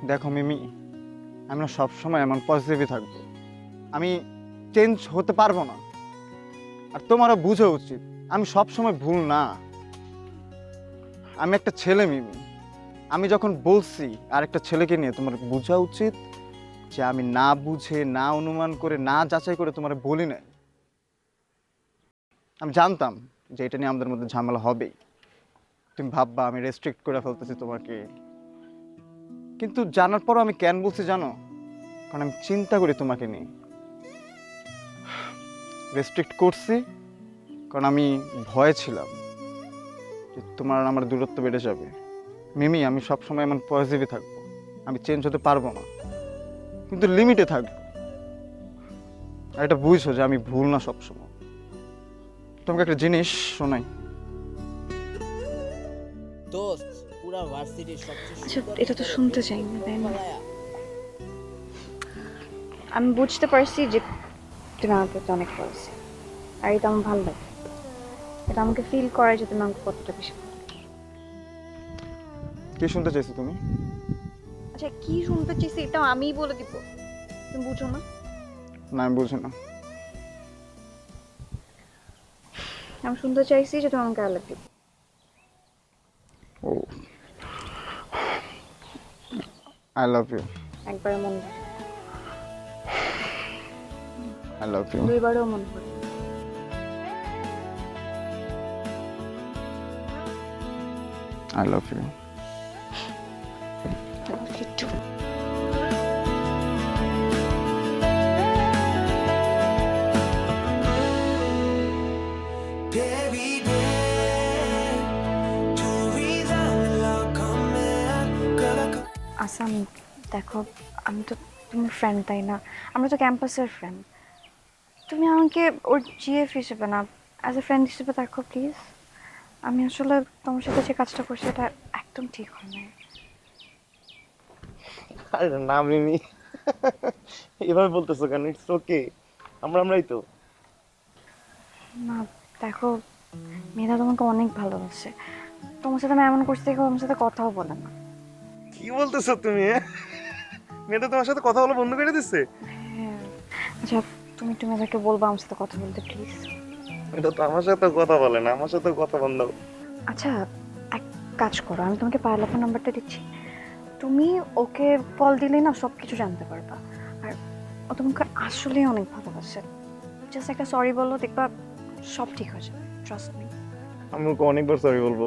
দেখো মিমি, আমি না সবসময় এমন পজিটিভই থাকবো। আমি চেঞ্জ হতে পারবো না। আর তোমারও বোঝা উচিত আমি সবসময় ভুল না। আমি একটা ছেলে মিমি। আমি যখন বলছি আর একটা ছেলেকে নিয়ে, তোমার বোঝা উচিত যে আমি না বুঝে, না অনুমান করে, না যাচাই করে তোমার বলি নাই। আমি জানতাম যে এটা নিয়ে আমাদের মধ্যে ঝামেলা হবেই। তুমি ভাববা আমি রেস্ট্রিক্ট করে ফেলতেছি তোমাকে, কিন্তু জানার পরও আমি কেন বলছি জানো? কারণ আমি চিন্তা করি তোমাকে নিয়ে। রেস্ট্রিক্ট করছি কারণ আমি ভয়ে ছিলাম যে তোমার আর আমার দূরত্ব বেড়ে যাবে। মিমি, আমি সবসময় এমন পজিটিভই থাকবো। আমি চেঞ্জ হতে পারবো না, কিন্তু লিমিটে থাকবো। আর এটা বুঝছো যে আমি ভুল না সবসময়। তোমাকে একটা জিনিস শোনাই। দোস্ত, পুরা ভার্সিটির সবচেয়ে আচ্ছা, সুন্দর এটা তো ছেলে শুনতে প্রেম চাই না, করতে তাই না? পালায়া। আমি বুঝতে পারছি যে তুমি আমার প্রতি অনেক পড়েছি, আর এটা আমার ভালো লাগে। এটা আমাকে ফিল করে যে তুমি আমাকে কতটা বেশি ভালো। কি শুনতে চাইছো তুমি? আচ্ছা, কি শুনতে চাইছি এটাও আমিই বলে দিব, তুমি বুঝো না? না, আমি বুঝি না। আমি শুনতে চাইছি যে তুমি আমাকে আই লাভ ইউ। ও, আই লাভ ইউ। একবারে মন ভরে, আই লাভ ইউ। দুইবারও মন ভরে। I love you. I love you too. Assam, দেখো, আমি তো তোমার ফ্রেন্ড, তাই না? আমরা তো ক্যাম্পাসের ফ্রেন্ড। তুমি আমাকে ওর জিএফ হিসেবে না, অ্যাজ এ ফ্রেন্ড হিসেবে দেখো প্লিজ। আমি আসলে তোমার সাথে যে কাজটা করছি এটা একদম ঠিক হয় না। আরে না মিমি, এভাবে বলতেছো কেন? ইটস ওকে, আমরাই তো। না, দেখো, মেয়েরা তোমাকে অনেক ভালোবাসে। তোমার সাথে আমি এমন করছি দেখো আমার সাথে কথাও বলে না। কি বলতেছো তুমি? মেয়েটা তোমার সাথে কথা বলা বন্ধ করে দিচ্ছে? হ্যাঁ। আচ্ছা, তুমি তুমি তাকে বলবো আমার সাথে কথা বলতে প্লিজ। এটা তো আমার সাথে কথা বলে না, আমার সাথে কথা বন্ধ। আচ্ছা, এক কাজ করো, আমি তোমাকে পায়েলাপুর নাম্বারটা দিচ্ছি। তুমি ওকে কল দিলেই না সব কিছু জানতে পারবা। আর ও তোমাকে আসলেই অনেক ভালোবাসে। জাস্ট একটা সরি বলো, দেখবা সব ঠিক হয়ে যাবে, ট্রাস্ট মি। আমি ওকে অনেকবার সরি বলবো।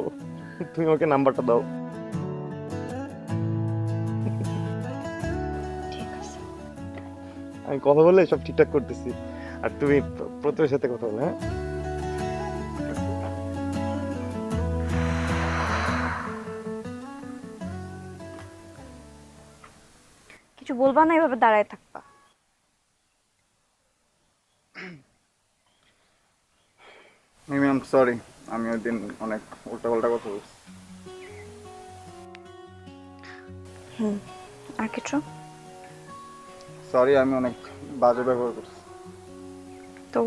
তুমি ওকে নাম্বারটা দাও। ঠিক আছে। আমি কথা বলে সব ঠিকঠাক করতেছি। আর তুমি প্রথমের সাথে কথা বলে, হ্যাঁ? কিছু বলবা না, এভাবে দাঁড়ায় থাকবা। মিমি, আই এম সরি। আমি ওই দিন অনেক উল্টাপাল্টা কথা বলছি। হুম, আর কিছু? সরি, আমি অনেক বাজে ব্যবহার করছি। তো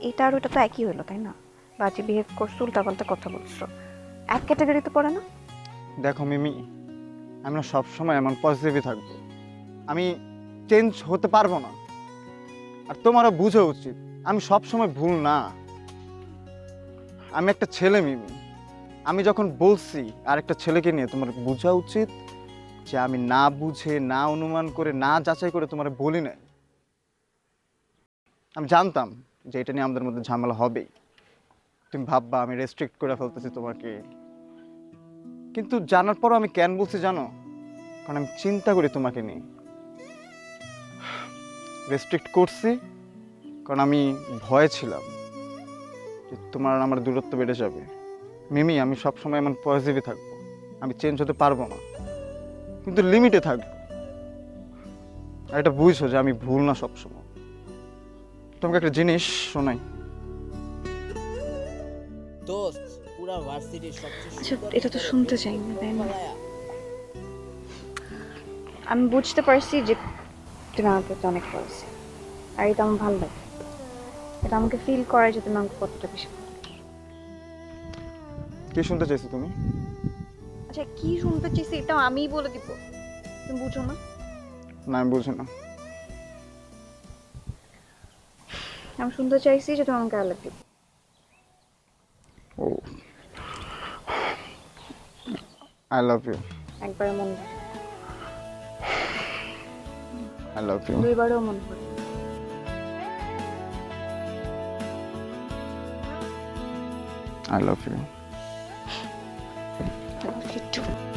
এটা আর ওটা তো একই হলো, তাই না? বাজে বিহেভ করছো, উল্টাপাল্টা কথা বলছো, এক ক্যাটাগরিতে পড়ে না? দেখো মিমি, আমি না সবসময় এমন পজিটিভই থাকবো। আমি চেঞ্জ হতে পারবো না। আর তোমারও বোঝা উচিত আমি সবসময় ভুল না। আমি একটা ছেলে মিমি। আমি যখন বলছি আর একটা ছেলেকে নিয়ে, তোমার বোঝা উচিত যে আমি না বুঝে, না অনুমান করে, না যাচাই করে তোমার বলি নাই। আমি জানতাম যে এটা নিয়ে আমাদের মধ্যে ঝামেলা হবেই। তুমি ভাববা আমি রেস্ট্রিক্ট করে ফেলতেছি তোমাকে, কিন্তু জানার পরও আমি কেন বলছি জানো? কারণ আমি চিন্তা করি তোমাকে নিয়ে। রেস্ট্রিক্ট করছি কারণ আমি ভয়ে ছিলাম যে তোমার আর আমার দূরত্ব বেড়ে যাবে। মিমি, আমি সবসময় এমন পজিটিভই থাকবো। আমি চেঞ্জ হতে পারবো না, কিন্তু লিমিটে থাকবো। আর এটা বুঝছো যে আমি ভুল না সবসময়। তোমাকে একটা জিনিস শোনাই। দোস্ত, পুরা ভার্সিটির সবচেয়ে আচ্ছা, সুন্দর এটা তো ছেলে শুনতে প্রেম চাই না, করতে তাই না? পালায়া। আমি বুঝতে পারছি যে তুমি আমার প্রতি অনেক পড়েছি, আর এটা আমার ভালো লাগে। এটা আমাকে ফিল করে যে তুমি আমাকে কতটা বেশি ভালো। কি শুনতে চাইছো তুমি? আচ্ছা, কি শুনতে চাইছি এটাও আমিই বলে দিব, তুমি বুঝো না? না আমি বুঝি না। আমি শুনতে চাইছি যে তুমি আমাকে আই লাভ ইউ। ও আই লাভ ইউ। একবারে মন ভরে, আই লাভ ইউ। দুইবারও মন ভরে। I love you. I love you too.